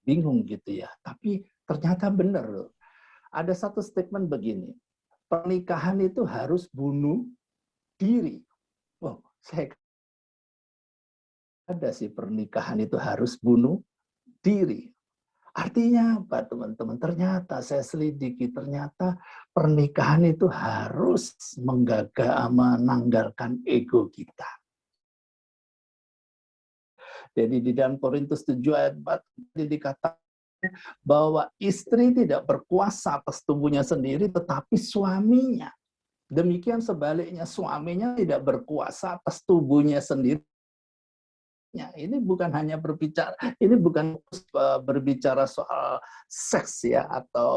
bingung gitu ya. Tapi ternyata benar loh. Ada satu statement begini, pernikahan itu harus bunuh diri. Wow, saya ada sih pernikahan itu harus bunuh diri. Artinya apa teman-teman? Ternyata saya selidiki, ternyata pernikahan itu harus menanggalkan ego kita. Jadi di dalam Korintus 7 ayat 4 dikatakan bahwa istri tidak berkuasa atas tubuhnya sendiri, tetapi suaminya. Demikian sebaliknya, suaminya tidak berkuasa atas tubuhnya sendiri. Ini bukan hanya berbicara, ini bukan berbicara soal seks ya atau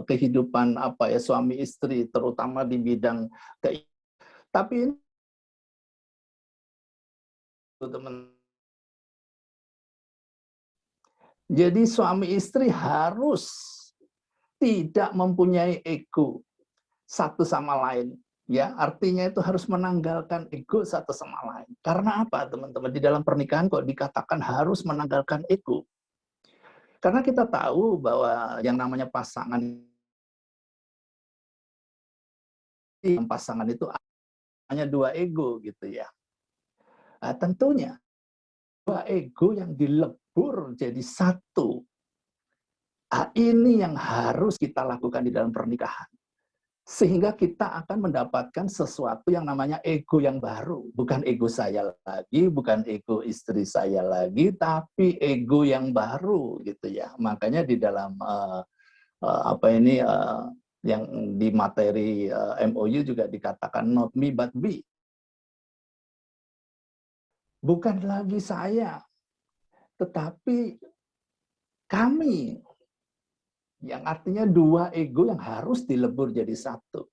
kehidupan apa ya suami istri, terutama di bidang tapi ini teman. Jadi suami istri harus tidak mempunyai ego satu sama lain. Ya, artinya itu harus menanggalkan ego satu sama lain. Karena apa, teman-teman? Di dalam pernikahan kok dikatakan harus menanggalkan ego. Karena kita tahu bahwa yang namanya pasangan itu hanya dua ego gitu ya. Nah, tentunya dua ego yang dilebur jadi satu. Nah, ini yang harus kita lakukan di dalam pernikahan. Sehingga kita akan mendapatkan sesuatu yang namanya ego yang baru. Bukan ego saya lagi, bukan ego istri saya lagi, tapi ego yang baru gitu ya. Makanya di dalam yang di materi MOU juga dikatakan not me but we. Bukan lagi saya, tetapi kami. Yang artinya dua ego yang harus dilebur jadi satu.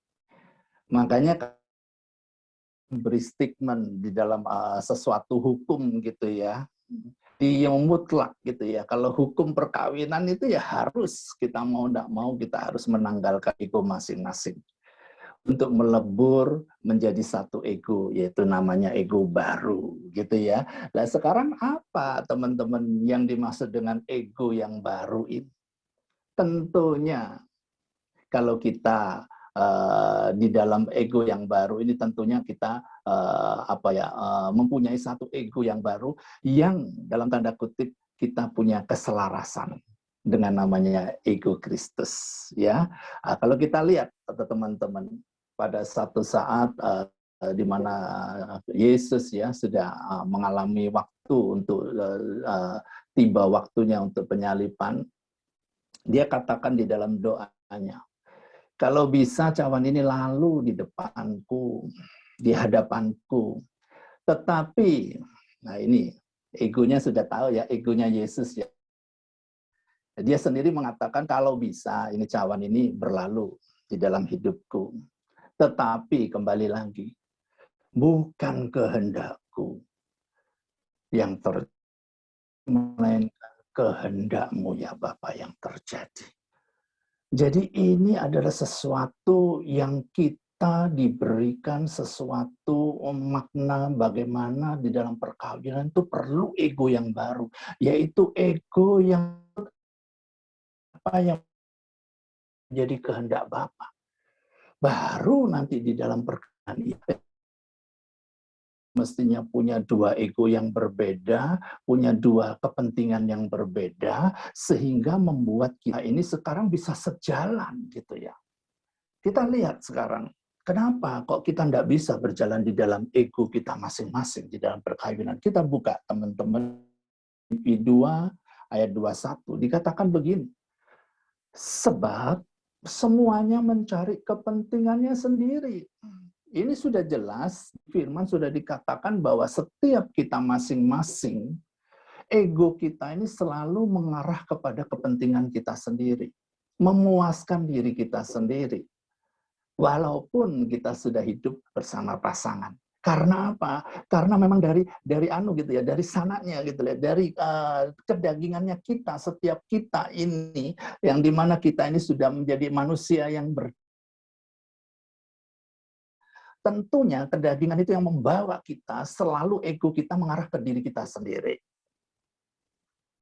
Makanya beri statement di dalam sesuatu hukum gitu ya, di yang mutlak gitu ya. Kalau hukum perkawinan itu ya harus kita mau tidak mau kita harus menanggalkan ego masing-masing untuk melebur menjadi satu ego, yaitu namanya ego baru gitu ya. Nah sekarang apa teman-teman yang dimaksud dengan ego yang baru ini? Tentunya kalau kita di dalam ego yang baru ini tentunya kita mempunyai satu ego yang baru yang dalam tanda kutip kita punya keselarasan dengan namanya ego Kristus ya. Kalau kita lihat teman-teman pada satu saat di mana Yesus ya sudah mengalami waktu untuk tiba waktunya untuk penyaliban, dia katakan di dalam doanya, kalau bisa cawan ini lalu di depanku, di hadapanku. Tetapi, nah ini egonya sudah tahu ya, egonya Yesus ya. Dia sendiri mengatakan kalau bisa ini cawan ini berlalu di dalam hidupku. Tetapi kembali lagi, bukan kehendakku yang terjadi, melainkan kehendakmu ya Bapa yang terjadi. Jadi ini adalah sesuatu yang kita diberikan sesuatu makna bagaimana di dalam perkawinan itu perlu ego yang baru, yaitu ego yang menjadi kehendak Bapa. Baru nanti di dalam perkawinan mestinya punya dua ego yang berbeda, punya dua kepentingan yang berbeda, sehingga membuat kita ini sekarang bisa sejalan gitu ya. Kita lihat sekarang, kenapa kok kita tidak bisa berjalan di dalam ego kita masing-masing di dalam perkawinan. Kita buka teman-teman Filipi 2 ayat 21, dikatakan begini, sebab semuanya mencari kepentingannya sendiri. Ini sudah jelas, firman sudah dikatakan bahwa setiap kita masing-masing, ego kita ini selalu mengarah kepada kepentingan kita sendiri. Memuaskan diri kita sendiri. Walaupun kita sudah hidup bersama pasangan. Karena apa? Karena memang dari gitu ya, dari sananya gitu ya, dari kedagingannya kita, setiap kita ini, yang dimana kita ini sudah menjadi manusia yang tentunya kedagingan itu yang membawa kita selalu ego kita mengarah ke diri kita sendiri.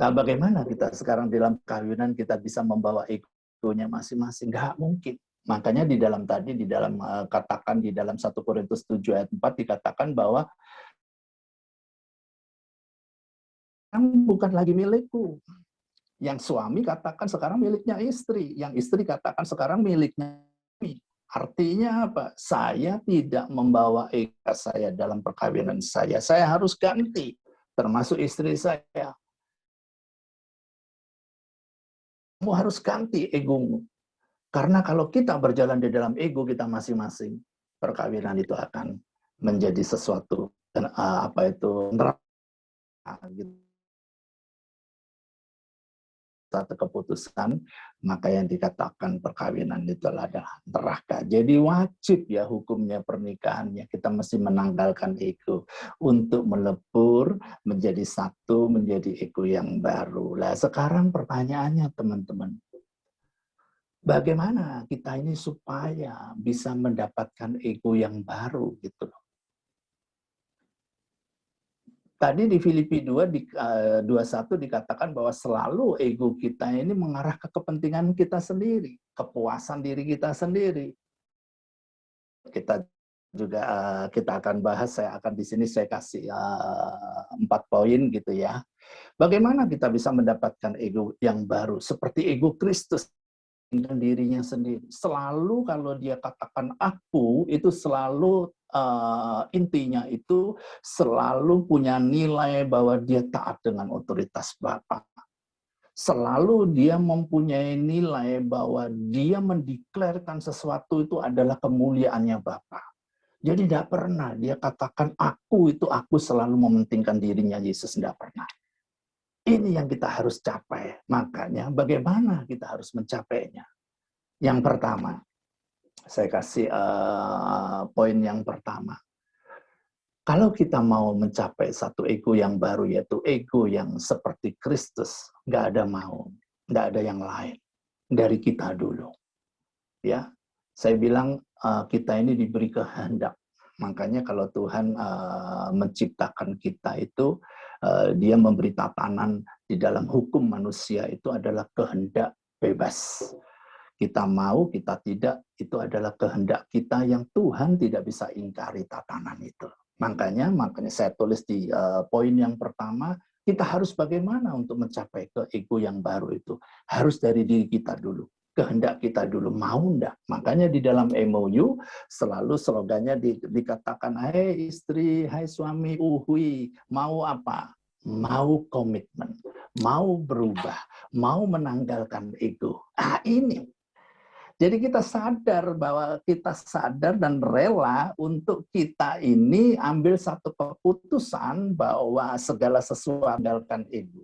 Nah, bagaimana kita sekarang dalam kawinan kita bisa membawa egonya masing-masing? Nggak mungkin. Makanya di dalam tadi, di dalam katakan di dalam 1 Korintus 7 ayat 4 dikatakan bahwa kamu bukan lagi milikku. Yang suami katakan sekarang miliknya istri. Yang istri katakan sekarang miliknya suami. Artinya apa? Saya tidak membawa ego saya dalam perkawinan saya. Saya harus ganti. Termasuk istri saya. Kamu harus ganti egomu. Karena kalau kita berjalan di dalam ego kita masing-masing, perkawinan itu akan menjadi sesuatu dan apa itu neraka gitu. Satu keputusan, maka yang dikatakan perkawinan itu adalah neraka. Jadi wajib ya hukumnya pernikahannya. Kita mesti menanggalkan ego untuk melebur menjadi satu, menjadi ego yang baru. Nah sekarang pertanyaannya teman-teman, bagaimana kita ini supaya bisa mendapatkan ego yang baru gitu loh. Tadi di Filipi 2 di 21 dikatakan bahwa selalu ego kita ini mengarah ke kepentingan kita sendiri, kepuasan diri kita sendiri. Kita juga kita akan bahas, saya akan di sini saya kasih 4 poin gitu ya. Bagaimana kita bisa mendapatkan ego yang baru seperti ego Kristus dengan dirinya sendiri. Selalu kalau dia katakan aku, itu selalu intinya itu selalu punya nilai bahwa dia taat dengan otoritas Bapa. Selalu dia mempunyai nilai bahwa dia mendeklarasikan sesuatu itu adalah kemuliaannya Bapa. Jadi tidak pernah dia katakan aku itu aku selalu mementingkan dirinya Yesus, tidak pernah. Ini yang kita harus capai. Makanya bagaimana kita harus mencapainya? Yang pertama, saya kasih poin yang pertama. Kalau kita mau mencapai satu ego yang baru, yaitu ego yang seperti Kristus, nggak ada mau, nggak ada yang lain dari kita dulu. Ya, saya bilang kita ini diberi kehendak. Makanya kalau Tuhan menciptakan kita itu, dia memberi tatanan di dalam hukum manusia itu adalah kehendak bebas. Kita mau, kita tidak, itu adalah kehendak kita yang Tuhan tidak bisa ingkari tatanan itu. Makanya saya tulis di poin yang pertama, kita harus bagaimana untuk mencapai ke ego yang baru itu. Harus dari diri kita dulu. Kehendak kita dulu, mau enggak? Makanya di dalam MOU selalu slogannya dikatakan, hai istri, hai suami, uhui, mau apa? Mau komitmen, mau berubah, mau menanggalkan ego. Ini jadi kita sadar bahwa kita sadar dan rela untuk kita ini ambil satu keputusan bahwa segala sesuatu andalkan ego.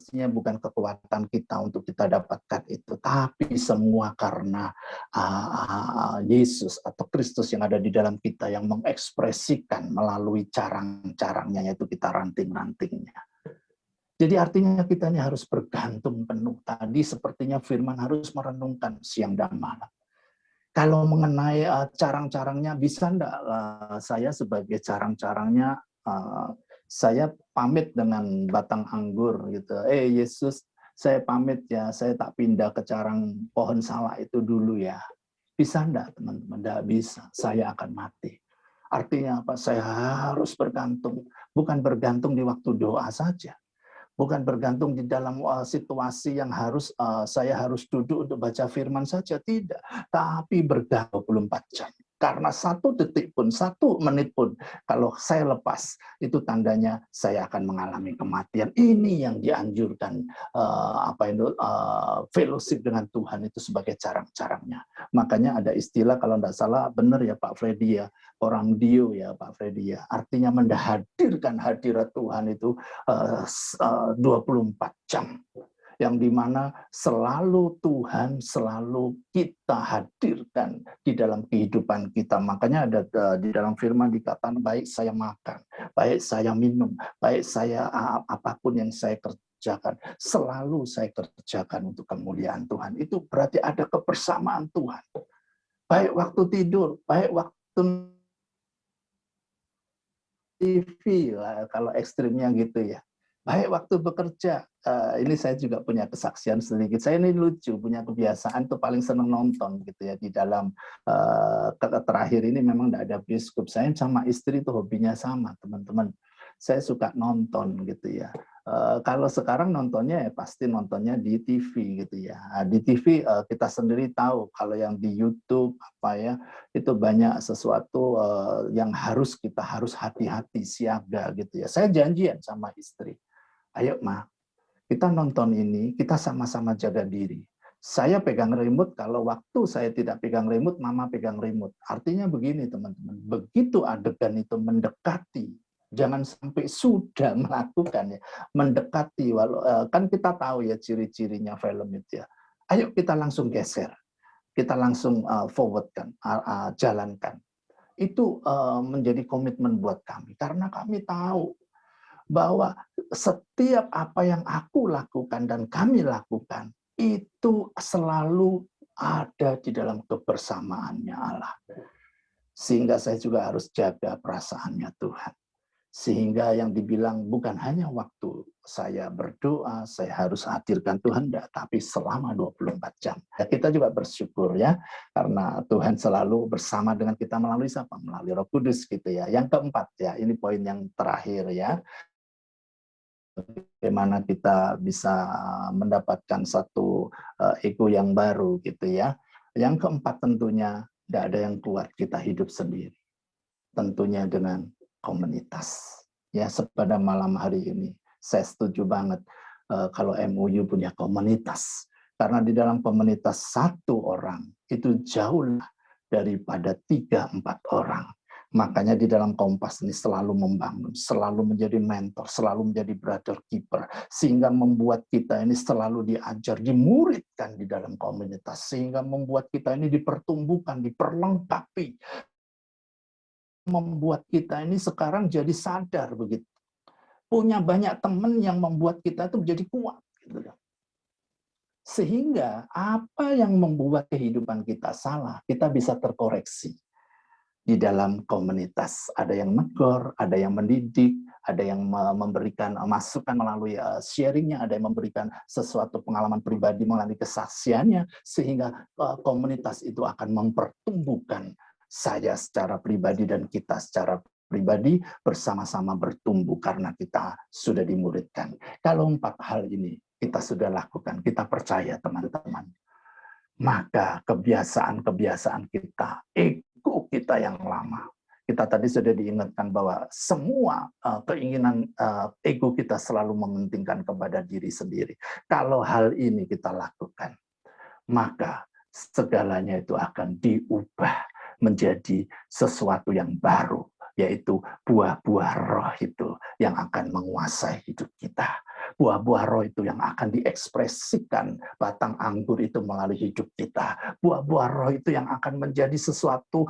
mestinya bukan kekuatan kita untuk kita dapatkan itu, tapi semua karena Yesus atau Kristus yang ada di dalam kita yang mengekspresikan melalui carang-carangnya, yaitu kita ranting-rantingnya. Jadi artinya kita ini harus bergantung penuh. Tadi sepertinya firman harus merenungkan siang dan malam. Kalau mengenai carang-carangnya, bisa enggak saya sebagai carang-carangnya, saya pamit dengan batang anggur gitu. Yesus, saya pamit ya, saya tak pindah ke carang pohon salak itu dulu ya. Bisa enggak teman-teman? Enggak bisa, saya akan mati. Artinya apa? Saya harus bergantung, bukan bergantung di waktu doa saja. Bukan bergantung di dalam situasi yang saya harus duduk untuk baca firman saja, tidak. Tapi bergantung 24 jam. Karena 1 detik pun, 1 menit pun, kalau saya lepas, itu tandanya saya akan mengalami kematian. Ini yang dianjurkan, fellowship dengan Tuhan itu sebagai carang-carangnya. Makanya ada istilah, kalau tidak salah, benar ya Pak Freddy ya, orang dio ya Pak Freddy ya. Artinya menghadirkan hadirat Tuhan itu 24 jam. Yang dimana selalu Tuhan, selalu kita hadirkan di dalam kehidupan kita. Makanya ada di dalam firman dikatakan, baik saya makan, baik saya minum, baik saya apapun yang saya kerjakan, selalu saya kerjakan untuk kemuliaan Tuhan. Itu berarti ada kebersamaan Tuhan. Baik waktu tidur, baik waktu TV, kalau ekstrimnya gitu ya. Baik waktu bekerja, ini saya juga punya kesaksian sedikit. Saya ini lucu, punya kebiasaan tuh paling seneng nonton gitu ya. Di dalam terakhir ini memang tidak ada bioskop. Saya sama istri itu hobinya sama, teman-teman. Saya suka nonton gitu ya. Kalau sekarang nontonnya ya pasti nontonnya di TV gitu ya. Di TV kita sendiri tahu kalau yang di YouTube apa ya, itu banyak sesuatu yang kita harus hati-hati, siaga gitu ya. Saya janjian sama istri. Ayo Ma, kita nonton ini, kita sama-sama jaga diri. Saya pegang remote, kalau waktu saya tidak pegang remote, Mama pegang remote. Artinya begini teman-teman, begitu adegan itu mendekati, jangan sampai sudah melakukan ya, mendekati, kan kita tahu ya ciri-cirinya film itu ya. Ayo kita langsung geser, kita langsung forwardkan, jalankan. Itu menjadi komitmen buat kami, karena kami tahu bahwa setiap apa yang aku lakukan dan kami lakukan itu selalu ada di dalam kebersamaannya Allah. Sehingga saya juga harus jaga perasaannya Tuhan. Sehingga yang dibilang bukan hanya waktu saya berdoa, saya harus hadirkan Tuhan, tapi selama 24 jam. Ya, kita juga bersyukur ya, karena Tuhan selalu bersama dengan kita melalui siapa? Melalui Roh Kudus gitu ya. Yang keempat ya, ini poin yang terakhir ya. Bagaimana kita bisa mendapatkan satu ego yang baru gitu ya. Yang keempat tentunya tidak ada yang kuat, kita hidup sendiri. Tentunya dengan komunitas. Ya, pada malam hari ini saya setuju banget kalau MUU punya komunitas. Karena di dalam komunitas 1 orang itu jauh daripada 3-4 orang. Makanya di dalam Kompas ini selalu membangun, selalu menjadi mentor, selalu menjadi brother keeper, sehingga membuat kita ini selalu diajar, dimuridkan di dalam komunitas, sehingga membuat kita ini dipertumbuhkan, diperlengkapi, membuat kita ini sekarang jadi sadar begitu. Punya banyak teman yang membuat kita itu menjadi kuat. Gitu. Sehingga apa yang membuat kehidupan kita salah, kita bisa terkoreksi. Di dalam komunitas ada yang menegur, ada yang mendidik, ada yang memberikan masukan melalui sharingnya, ada yang memberikan sesuatu pengalaman pribadi melalui kesaksiannya, sehingga komunitas itu akan mempertumbuhkan saya secara pribadi dan kita secara pribadi bersama-sama bertumbuh karena kita sudah dimuridkan. Kalau 4 hal ini kita sudah lakukan, kita percaya teman-teman, maka kebiasaan-kebiasaan kita, ego kita yang lama. Kita tadi sudah diingatkan bahwa semua keinginan ego kita selalu mementingkan kepada diri sendiri. Kalau hal ini kita lakukan, maka segalanya itu akan diubah menjadi sesuatu yang baru, yaitu buah-buah roh itu yang akan menguasai hidup kita. Buah-buah roh itu yang akan diekspresikan batang anggur itu melalui hidup kita. Buah-buah roh itu yang akan menjadi sesuatu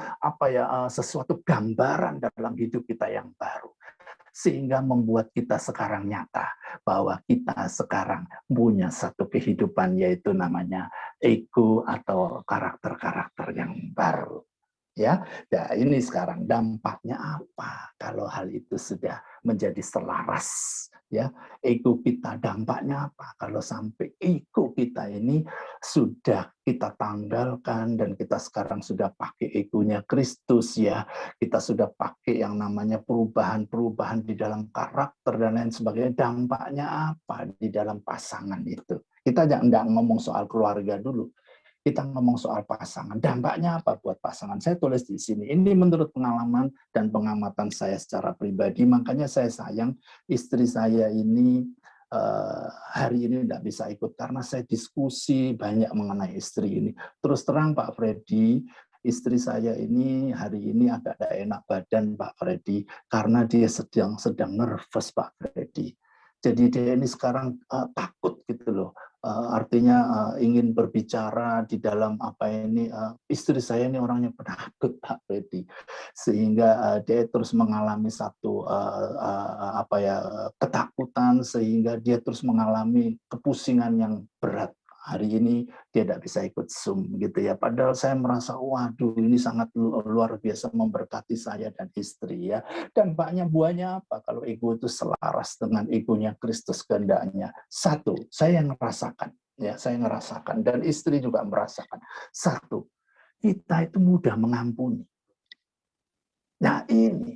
sesuatu gambaran dalam hidup kita yang baru. Sehingga membuat kita sekarang nyata bahwa kita sekarang punya satu kehidupan, yaitu namanya ego atau karakter-karakter yang baru. Ya, nah ini sekarang dampaknya apa kalau hal itu sudah menjadi selaras, ya. Ego kita dampaknya apa kalau sampai ego kita ini sudah kita tanggalkan dan kita sekarang sudah pakai egonya Kristus, ya. Kita sudah pakai yang namanya perubahan-perubahan di dalam karakter dan lain sebagainya. Dampaknya apa di dalam pasangan itu? Kita jangan ngomong soal keluarga dulu. Kita ngomong soal pasangan, dampaknya apa buat pasangan? Saya tulis di sini. Ini menurut pengalaman dan pengamatan saya secara pribadi, makanya saya sayang istri saya ini hari ini tidak bisa ikut karena saya diskusi banyak mengenai istri ini. Terus terang Pak Freddy, istri saya ini hari ini agak tidak enak badan Pak Freddy karena dia sedang nervous Pak Freddy. Jadi dia ini sekarang takut gitu loh. Artinya ingin berbicara di dalam istri saya ini orangnya penakut Pak Freddy, sehingga dia terus mengalami satu ketakutan, sehingga dia terus mengalami kepusingan yang berat. Hari ini dia tidak bisa ikut Zoom gitu ya. Padahal saya merasa waduh ini sangat luar biasa memberkati saya dan istri ya. Dampaknya buahnya apa kalau ego itu selaras dengan egonya Kristus kehendaknya? Satu, saya yang merasakan, ya, saya ngerasakan dan istri juga merasakan. Satu, kita itu mudah mengampuni. Nah ini,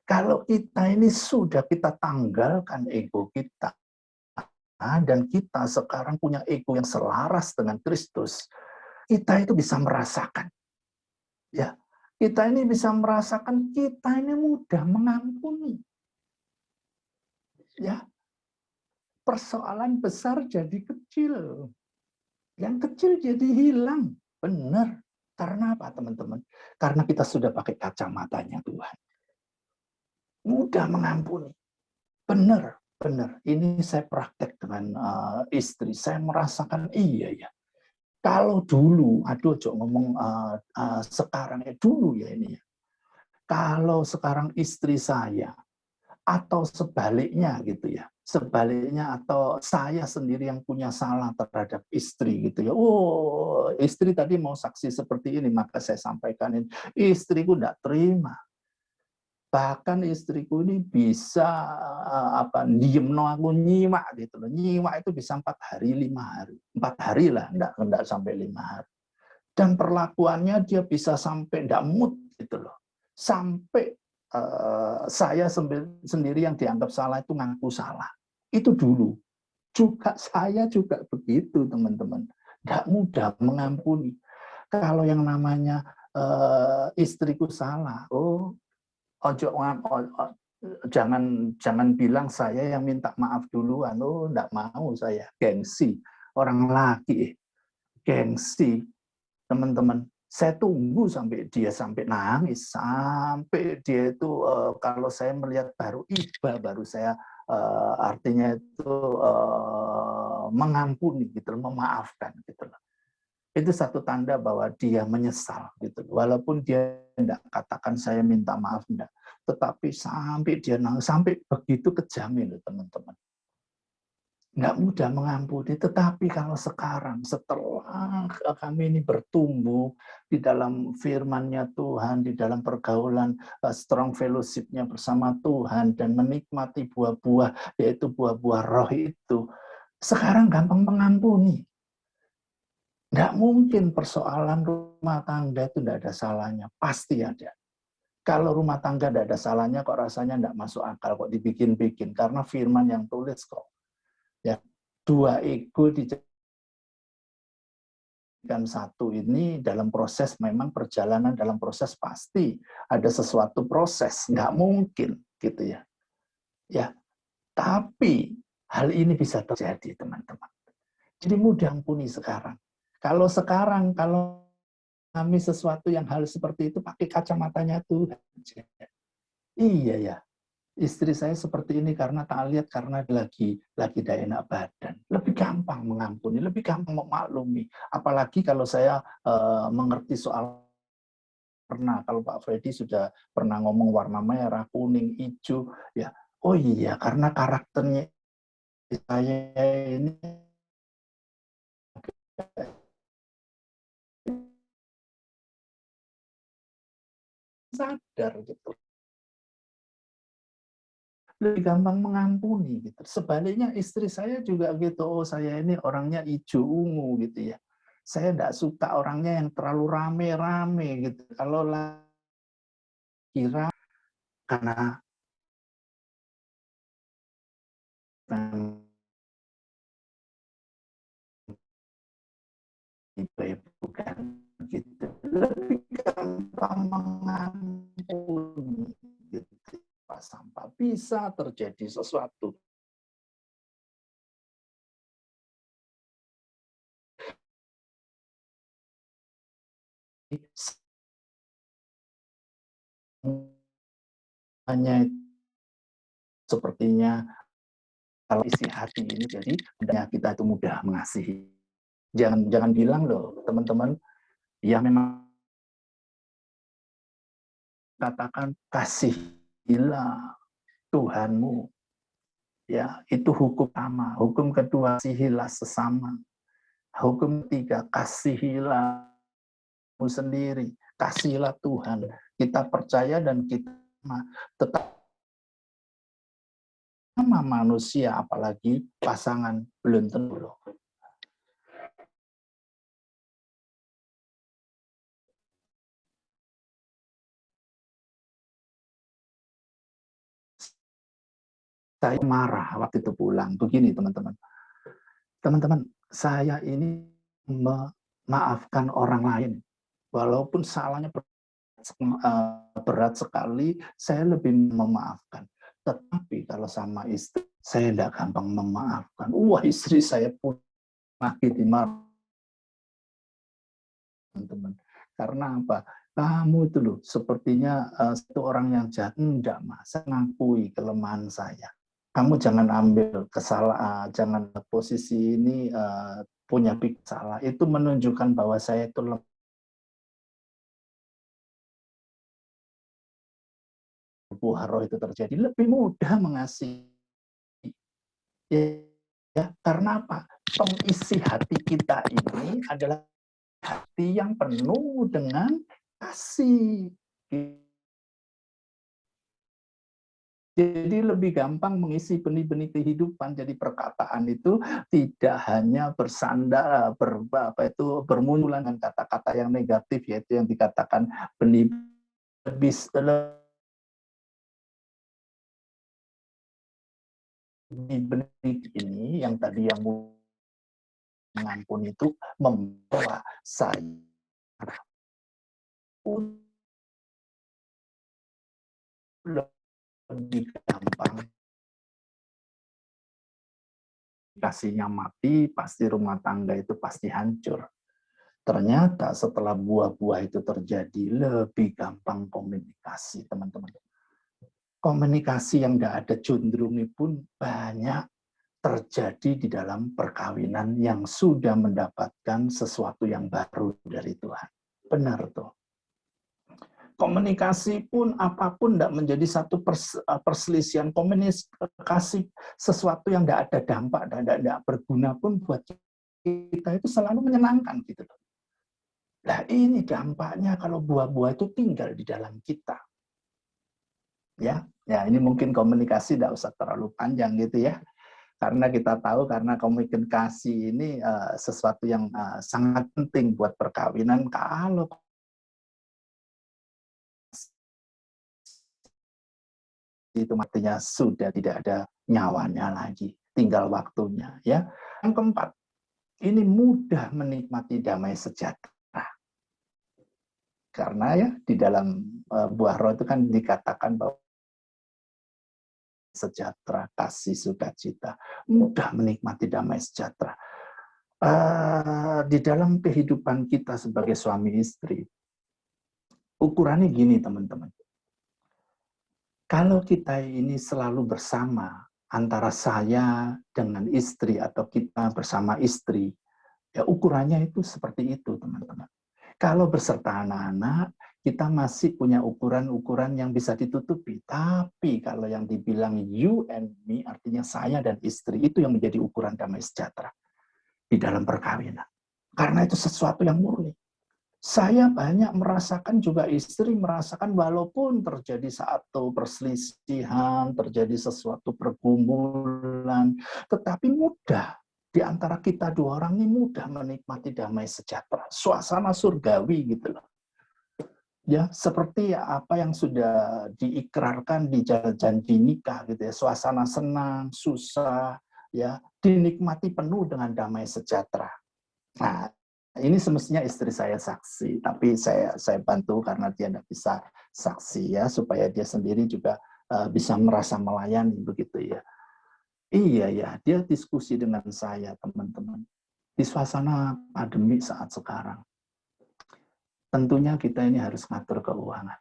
kalau kita ini sudah kita tanggalkan ego kita, dan kita sekarang punya ego yang selaras dengan Kristus, kita itu bisa merasakan. Ya, kita ini bisa merasakan kita ini mudah mengampuni. Ya, persoalan besar jadi kecil. Yang kecil jadi hilang. Benar. Karena apa, teman-teman? Karena kita sudah pakai kacamatanya Tuhan. Mudah mengampuni. Benar, benar. Ini saya praktek dengan istri. Saya merasakan, iya ya. Kalau dulu, ngomong sekarang ya, dulu ya ini ya. Kalau sekarang istri saya, atau sebaliknya gitu ya, sebaliknya atau saya sendiri yang punya salah terhadap istri gitu ya. Oh, istri tadi mau saksi seperti ini, maka saya sampaikan ini. Istriku tidak terima. Bahkan istriku ini bisa diem no aku nyimak gitu loh. Nyimak itu bisa 4 hari, 5 hari. 4 hari lah, enggak sampai 5 hari. Dan perlakuannya dia bisa sampai enggak mood gitu loh. Sampai saya sendiri yang dianggap salah itu ngaku salah. Itu dulu. Juga saya juga begitu, teman-teman. Enggak mudah mengampuni. Kalau yang namanya istriku salah, jangan bilang saya yang minta maaf duluan. Oh, enggak mau saya. Gengsi. Orang laki, gengsi. Teman-teman, saya tunggu sampai dia sampai nangis, sampai dia itu kalau saya melihat baru iba, baru saya artinya itu mengampuni gitu, memaafkan gitu loh. Itu satu tanda bahwa dia menyesal gitu. Walaupun dia tidak katakan saya minta maaf, enggak, tetapi sampai dia nangis, sampai begitu kejamnya loh teman-teman. Nggak mudah mengampuni, tetapi kalau sekarang setelah kami ini bertumbuh di dalam firman-Nya Tuhan, di dalam pergaulan strong fellowship-nya bersama Tuhan dan menikmati buah-buah, yaitu buah-buah roh itu, sekarang gampang mengampuni. Nggak mungkin persoalan rumah tangga itu nggak ada salahnya, pasti ada. Kalau rumah tangga nggak ada salahnya, kok rasanya nggak masuk akal, kok dibikin-bikin, karena firman yang tulis kok. Ya, 2 ego dijadikan satu ini dalam proses, memang perjalanan dalam proses pasti ada sesuatu proses, nggak mungkin gitu ya. Ya, tapi hal ini bisa terjadi teman-teman. Jadi mudah ampuni sekarang. Kalau kami sesuatu yang hal seperti itu pakai kacamatanya Tuhan. Iya ya. istri saya seperti ini karena tak lihat karena lagi tidak enak badan. Lebih gampang mengampuni, lebih gampang memaklumi. Apalagi kalau saya mengerti soal pernah, kalau Pak Freddy sudah pernah ngomong warna merah, kuning, hijau, ya. Oh iya, karena karakternya saya ini sadar gitu, lebih gampang mengampuni gitu. Sebaliknya istri saya juga gitu, oh saya ini orangnya hijau ungu gitu ya. Saya tidak suka orangnya yang terlalu rame-rame gitu. Kalau kira karena bukan gitu, lebih gampang mengampuni gitu. Pas sampah bisa terjadi sesuatu. Hanya sepertinya kalau isi hati ini, jadi kita itu mudah mengasihi. Jangan bilang loh teman-teman, ya memang katakan kasihilah Tuhanmu, ya itu hukum pertama. Hukum kedua, kasihilah sesama. Hukum ketiga, kasihilah sendiri, kasihilah Tuhan. Kita percaya dan kita tetap sama manusia, apalagi pasangan belum tentu loh. Saya marah waktu itu pulang. Begini teman-teman. Teman-teman, saya ini memaafkan orang lain. Walaupun salahnya berat sekali, saya lebih memaafkan. Tetapi kalau sama istri, saya tidak gampang memaafkan. Wah, istri saya pun makin dimarah, teman-teman. Karena apa? Kamu itu loh, sepertinya satu orang yang jahat. Enggak, Mas. Saya mengakui kelemahan saya. Kamu jangan ambil kesalahan, jangan posisi ini punya pikir salah. Itu menunjukkan bahwa saya itu buah roh itu terjadi, lebih mudah mengasihi. Ya, karena apa? Pengisi hati kita ini adalah hati yang penuh dengan kasih. Jadi lebih gampang mengisi benih-benih kehidupan. Jadi perkataan itu tidak hanya bersandar, bermunculan dengan kata-kata yang negatif, yaitu yang dikatakan benih benih ini yang tadi yang mengampuni itu membawa saya lebih gampang. Kasihnya mati, pasti rumah tangga itu pasti hancur. Ternyata setelah buah-buah itu terjadi, lebih gampang komunikasi, teman-teman. Komunikasi yang tidak ada cenderungnya pun banyak terjadi di dalam perkawinan yang sudah mendapatkan sesuatu yang baru dari Tuhan. Benar tuh. Komunikasi pun apapun tidak menjadi satu perselisihan. Komunikasi sesuatu yang tidak ada dampak, tidak berguna pun buat kita itu selalu menyenangkan gitu. Nah ini dampaknya kalau buah-buah itu tinggal di dalam kita. Ya ini mungkin komunikasi tidak usah terlalu panjang gitu ya. Karena kita tahu karena komunikasi ini sesuatu yang sangat penting buat perkawinan. Kalau itu matinya sudah tidak ada nyawanya lagi, tinggal waktunya ya. Yang keempat, ini mudah menikmati damai sejahtera. Karena ya di dalam buah roh itu kan dikatakan bahwa sejahtera, kasih, sukacita, mudah menikmati damai sejahtera. Di dalam kehidupan kita sebagai suami istri, ukurannya gini teman-teman. Kalau kita ini selalu bersama, antara saya dengan istri atau kita bersama istri, ya ukurannya itu seperti itu, teman-teman. Kalau beserta anak-anak, kita masih punya ukuran-ukuran yang bisa ditutupi. Tapi kalau yang dibilang you and me, artinya saya dan istri, itu yang menjadi ukuran damai sejahtera di dalam perkawinan. Karena itu sesuatu yang murni. Saya banyak merasakan, juga istri merasakan, walaupun terjadi satu perselisihan, terjadi sesuatu pergumulan, tetapi mudah di antara kita dua orang ini mudah menikmati damai sejahtera, suasana surgawi gitu loh. Ya, seperti apa yang sudah diikrarkan di janji nikah gitu ya, suasana senang, susah, ya, dinikmati penuh dengan damai sejahtera. Nah, ini semestinya istri saya saksi, tapi saya bantu karena dia tidak bisa saksi ya, supaya dia sendiri juga bisa merasa melayani begitu ya. Iya ya, dia diskusi dengan saya, teman-teman, di suasana pandemi saat sekarang. Tentunya kita ini harus ngatur keuangan.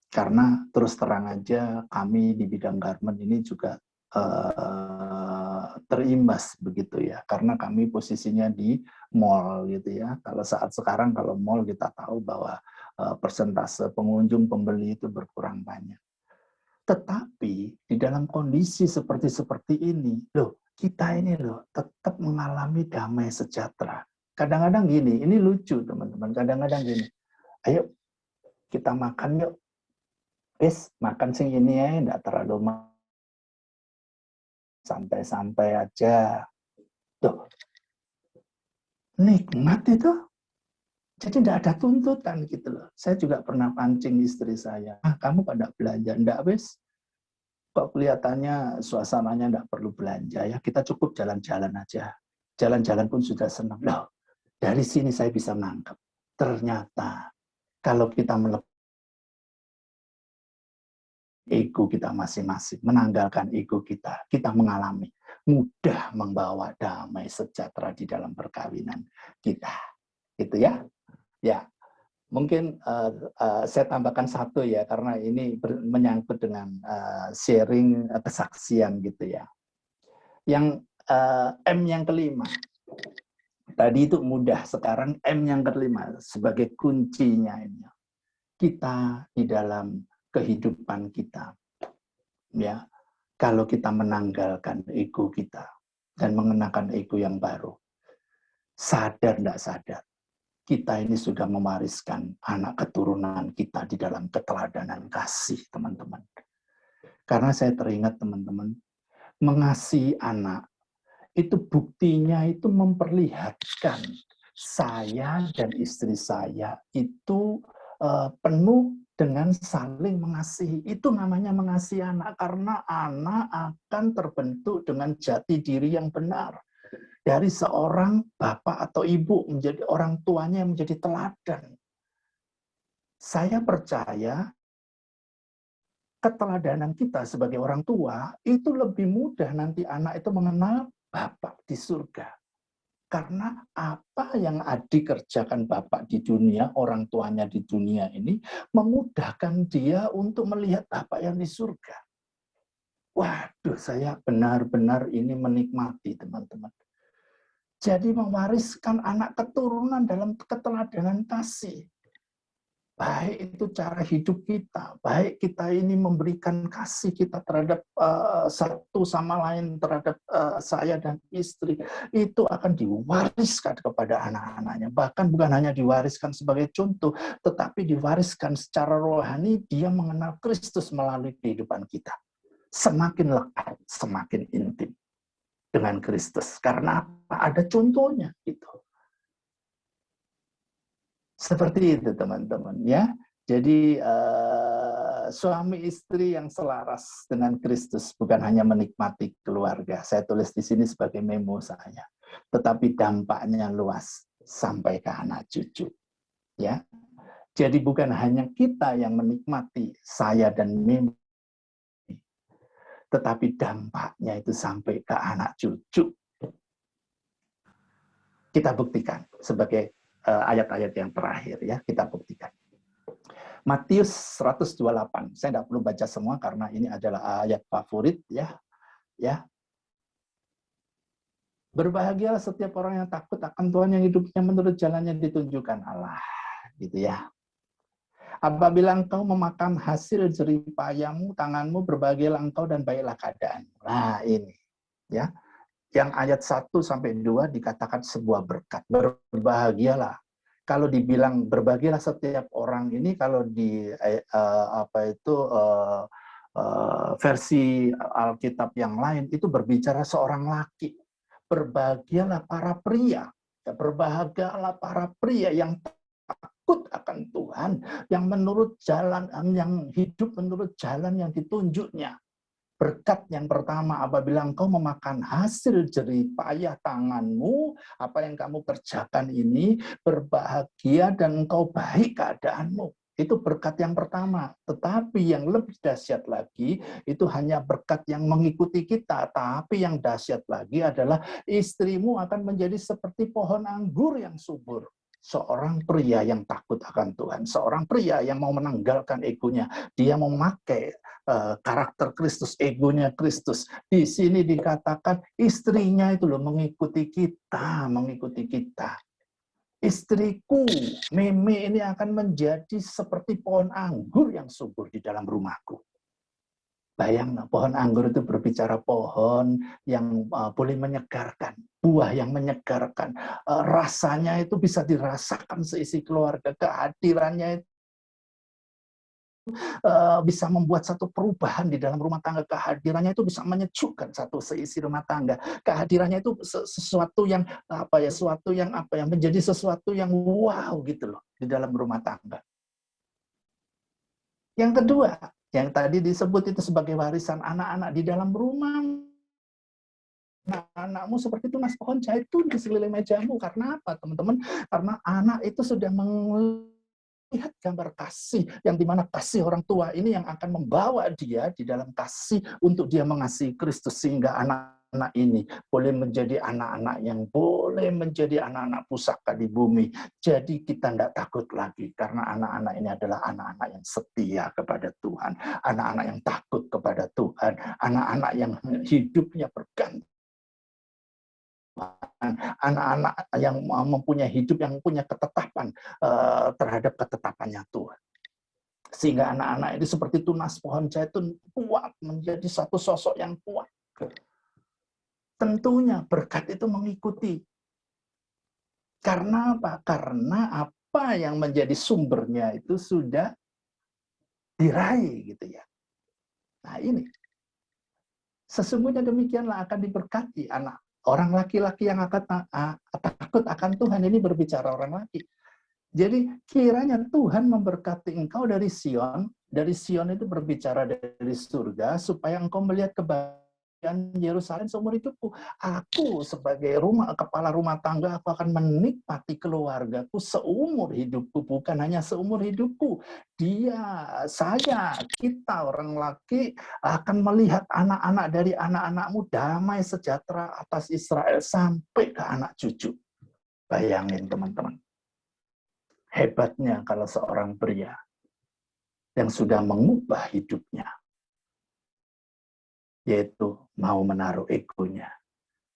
Karena terus terang aja kami di bidang garment ini juga terimbas begitu ya, karena kami posisinya di mall gitu ya. Kalau saat sekarang kalau mall kita tahu bahwa persentase pengunjung pembeli itu berkurang banyak. Tetapi di dalam kondisi seperti ini, loh kita ini loh tetap mengalami damai sejahtera. Kadang-kadang gini, ini lucu teman-teman. Kadang-kadang gini, ayo kita makan yuk. Makan sing ini ya, enggak terlalu santai-santai aja. Tuh, nikmat itu. Jadi enggak ada tuntutan gitu loh. Saya juga pernah pancing istri saya. Kamu kok enggak belanja? Enggak, wis. Kok kelihatannya suasananya enggak perlu belanja ya. Kita cukup jalan-jalan aja. Jalan-jalan pun sudah senang. Loh, dari sini saya bisa nangkep. Ternyata kalau kita melepas ego kita masing-masing, menanggalkan ego kita mengalami mudah membawa damai sejahtera di dalam perkawinan kita. Gitu ya. Ya, mungkin saya tambahkan satu ya, karena ini menyangkut dengan sharing kesaksian gitu ya. Yang M yang kelima. Tadi itu mudah, sekarang M yang kelima sebagai kuncinya ini. Kita di dalam kehidupan kita, ya, kalau kita menanggalkan ego kita dan mengenakan ego yang baru, sadar tidak sadar, kita ini sudah mewariskan anak keturunan kita di dalam keteladanan kasih, teman-teman. Karena saya teringat, teman-teman, mengasihi anak, itu buktinya itu memperlihatkan saya dan istri saya itu penuh dengan saling mengasihi. Itu namanya mengasihi anak, karena anak akan terbentuk dengan jati diri yang benar. Dari seorang bapak atau ibu menjadi orang tuanya yang menjadi teladan. Saya percaya keteladanan kita sebagai orang tua itu lebih mudah nanti anak itu mengenal Bapak di surga. Karena apa yang dikerjakan Bapak di dunia, orang tuanya di dunia ini, memudahkan dia untuk melihat Bapak yang di surga. Waduh, saya benar-benar ini menikmati, teman-teman. Jadi mewariskan anak keturunan dalam keteladanan kasih. Baik itu cara hidup kita, baik kita ini memberikan kasih kita terhadap satu sama lain, terhadap saya dan istri, itu akan diwariskan kepada anak-anaknya. Bahkan bukan hanya diwariskan sebagai contoh, tetapi diwariskan secara rohani, dia mengenal Kristus melalui kehidupan kita. Semakin lekat, semakin intim dengan Kristus. Karena ada contohnya gitu. Seperti itu, teman-teman ya. Jadi suami istri yang selaras dengan Kristus bukan hanya menikmati keluarga. Saya tulis di sini sebagai memo saya, tetapi dampaknya luas sampai ke anak cucu. Ya. Jadi bukan hanya kita yang menikmati, saya dan memo, tetapi dampaknya itu sampai ke anak cucu. Kita buktikan sebagai ayat-ayat yang terakhir ya, kita buktikan. Matius 128. Saya tidak perlu baca semua karena ini adalah ayat favorit ya. Ya. Berbahagialah setiap orang yang takut akan Tuhan, yang hidupnya menurut jalannya ditunjukkan Allah. Gitu ya. Apabila engkau memakan hasil jerih payahmu, tanganmu, berbahagialah engkau dan baiklah keadaan. Nah ini ya. Yang ayat 1-2 dikatakan sebuah berkat. Berbahagialah. Kalau dibilang berbahagialah setiap orang ini, kalau di versi Alkitab yang lain itu berbicara seorang laki. Berbahagialah para pria. Berbahagialah para pria yang takut akan Tuhan, yang menurut jalan, yang hidup menurut jalan yang ditunjuknya. Berkat yang pertama, apabila engkau memakan hasil jerih payah tanganmu, apa yang kamu kerjakan ini, berbahagia dan engkau baik keadaanmu. Itu berkat yang pertama. Tetapi yang lebih dahsyat lagi, itu hanya berkat yang mengikuti kita. Tapi yang dahsyat lagi adalah istrimu akan menjadi seperti pohon anggur yang subur. Seorang pria yang takut akan Tuhan, seorang pria yang mau menanggalkan egonya, dia memakai karakter Kristus, egonya Kristus. Di sini dikatakan istrinya itu loh mengikuti kita, mengikuti kita. Istriku, Meme ini akan menjadi seperti pohon anggur yang subur di dalam rumahku. Bayang, pohon anggur itu berbicara pohon yang boleh menyegarkan, buah yang menyegarkan. Rasanya itu bisa dirasakan seisi keluarga, kehadirannya itu bisa membuat satu perubahan di dalam rumah tangga. Kehadirannya itu bisa menyejukkan satu seisi rumah tangga. Kehadirannya itu sesuatu yang menjadi sesuatu yang wow gitu loh di dalam rumah tangga. Yang kedua, yang tadi disebut itu sebagai warisan anak-anak di dalam rumah. Anak-anakmu seperti tunas pohon zaitun di sekeliling mejamu. Karena apa, teman-teman? Karena anak itu sudah lihat gambar kasih, yang dimana kasih orang tua ini yang akan membawa dia di dalam kasih untuk dia mengasihi Kristus, sehingga anak-anak ini boleh menjadi anak-anak yang boleh menjadi anak-anak pusaka di bumi. Jadi kita tidak takut lagi, karena anak-anak ini adalah anak-anak yang setia kepada Tuhan, anak-anak yang takut kepada Tuhan, anak-anak yang hidupnya bergantung, anak-anak yang mempunyai hidup yang punya ketetapan terhadap ketetapannya Tuhan. Sehingga anak-anak ini seperti tunas pohon zaitun, kuat, menjadi satu sosok yang kuat. Tentunya berkat itu mengikuti. Karena apa? Karena apa yang menjadi sumbernya itu sudah diraih gitu ya. Nah ini, sesungguhnya demikianlah akan diberkati anak. Orang laki-laki yang akan takut akan Tuhan, ini berbicara orang laki. Jadi kiranya Tuhan memberkati engkau dari Sion. Dari Sion itu berbicara dari surga, supaya engkau melihat kebahagiaan Yerusalem seumur hidupku. Aku sebagai kepala rumah tangga, aku akan menikmati keluargaku seumur hidupku. Bukan hanya seumur hidupku. Kita orang laki akan melihat anak-anak dari anak-anakmu damai sejahtera atas Israel sampai ke anak cucu. Bayangin teman-teman. Hebatnya kalau seorang pria yang sudah mengubah hidupnya, yaitu mau menaruh egonya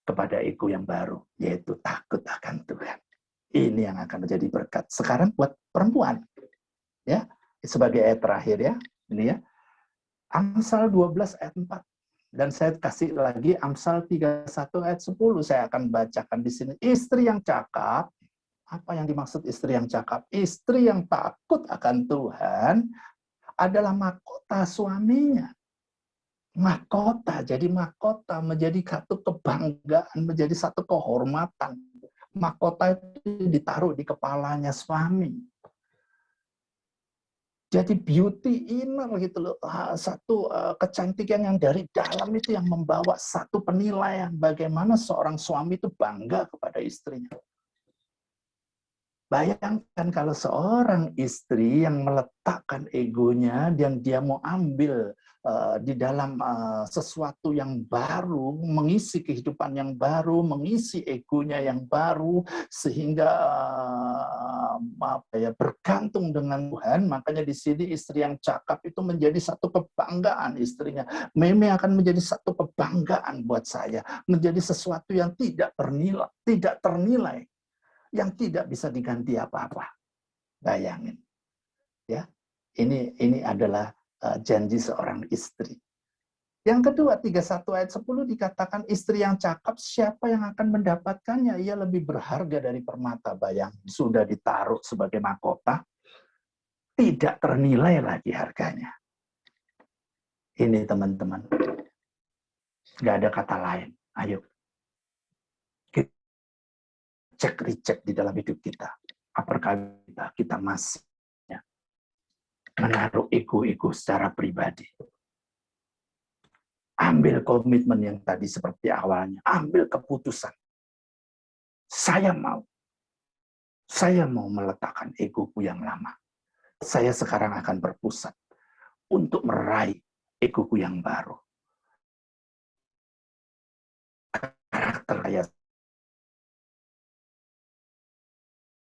kepada ego yang baru, yaitu takut akan Tuhan. Ini yang akan menjadi berkat. Sekarang buat perempuan, ya, sebagai ayat terakhir ya, ini ya, Amsal 12 ayat 4. Dan saya kasih lagi Amsal 31 ayat 10, saya akan bacakan di sini. Istri yang cakap, apa yang dimaksud istri yang cakap? Istri yang takut akan Tuhan adalah mahkota suaminya. Mahkota, jadi mahkota menjadi satu kebanggaan, menjadi satu kehormatan. Mahkota itu ditaruh di kepalanya suami. Jadi beauty inner gitu loh, satu kecantikan yang dari dalam itu yang membawa satu penilaian bagaimana seorang suami itu bangga kepada istrinya. Bayangkan kalau seorang istri yang meletakkan egonya dan dia mau ambil di dalam sesuatu yang baru, mengisi kehidupan yang baru, mengisi egonya yang baru, sehingga bergantung dengan Tuhan. Makanya di sini istri yang cakap itu menjadi satu kebanggaan istrinya. Meme akan menjadi satu kebanggaan buat saya, menjadi sesuatu yang tidak ternilai, yang tidak bisa diganti apa-apa. Bayangin, ya. Ini adalah janji seorang istri. Yang kedua, 31 ayat 10 dikatakan istri yang cakap, siapa yang akan mendapatkannya? Ia lebih berharga dari permata bayang. Sudah ditaruh sebagai mahkota, tidak ternilai lagi harganya. Ini teman-teman, nggak ada kata lain. Ayo, cek-recek di dalam hidup kita. Apakah kita masih menaruh ego-ego secara pribadi? Ambil komitmen yang tadi seperti awalnya. Ambil keputusan. Saya mau meletakkan egoku yang lama. Saya sekarang akan berpusat untuk meraih egoku yang baru. Karakter saya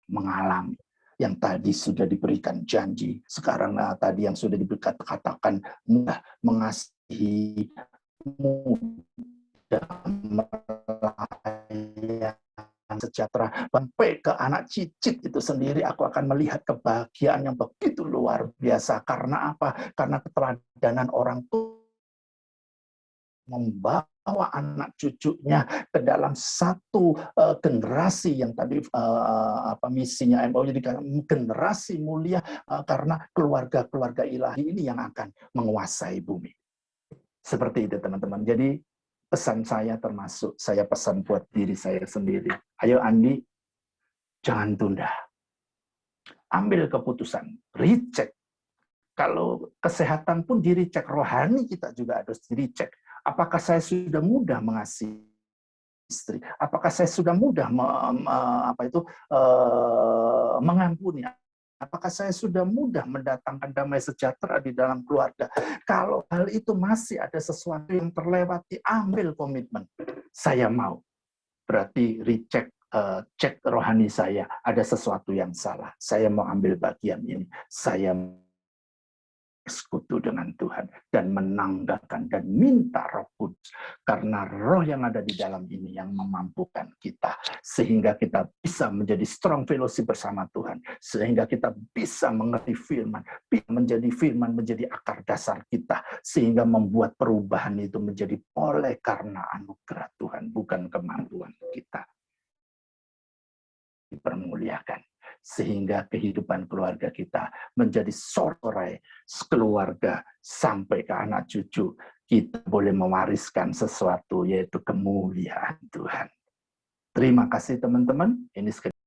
mengalami yang tadi sudah diberikan janji, sekarang tadi yang sudah dikatakan mudah mengasihi, mudah melayani, sejahtera, sampai ke anak cicit itu sendiri aku akan melihat kebahagiaan yang begitu luar biasa. Karena apa? Karena keteladanan orang tua membawa anak cucunya ke dalam satu generasi yang tadi misinya MOU dikatakan generasi mulia, karena keluarga-keluarga ilahi ini yang akan menguasai bumi. Seperti itu teman-teman. Jadi pesan saya termasuk saya pesan buat diri saya sendiri. Ayo Andi, jangan tunda. Ambil keputusan, recheck. Kalau kesehatan pun diricek, rohani kita juga harus diricek. Apakah saya sudah mudah mengasihi istri? Apakah saya sudah mudah mengampuni? Apakah saya sudah mudah mendatangkan damai sejahtera di dalam keluarga? Kalau hal itu masih ada sesuatu yang terlewati, ambil komitmen. Saya mau. Berarti recheck, cek rohani saya, ada sesuatu yang salah. Saya mau ambil bagian ini. Saya sekutu dengan Tuhan dan menanggakan dan minta Roh Kudus, karena roh yang ada di dalam ini yang memampukan kita sehingga kita bisa menjadi strong fellowship bersama Tuhan, sehingga kita bisa mengerti firman, menjadi akar dasar kita, sehingga membuat perubahan itu menjadi oleh karena anugerah Tuhan, bukan kemampuan kita. Dipermuliakan sehingga kehidupan keluarga kita menjadi sorai keluarga sampai ke anak cucu, kita boleh mewariskan sesuatu, yaitu kemuliaan Tuhan. Terima kasih teman-teman. Ini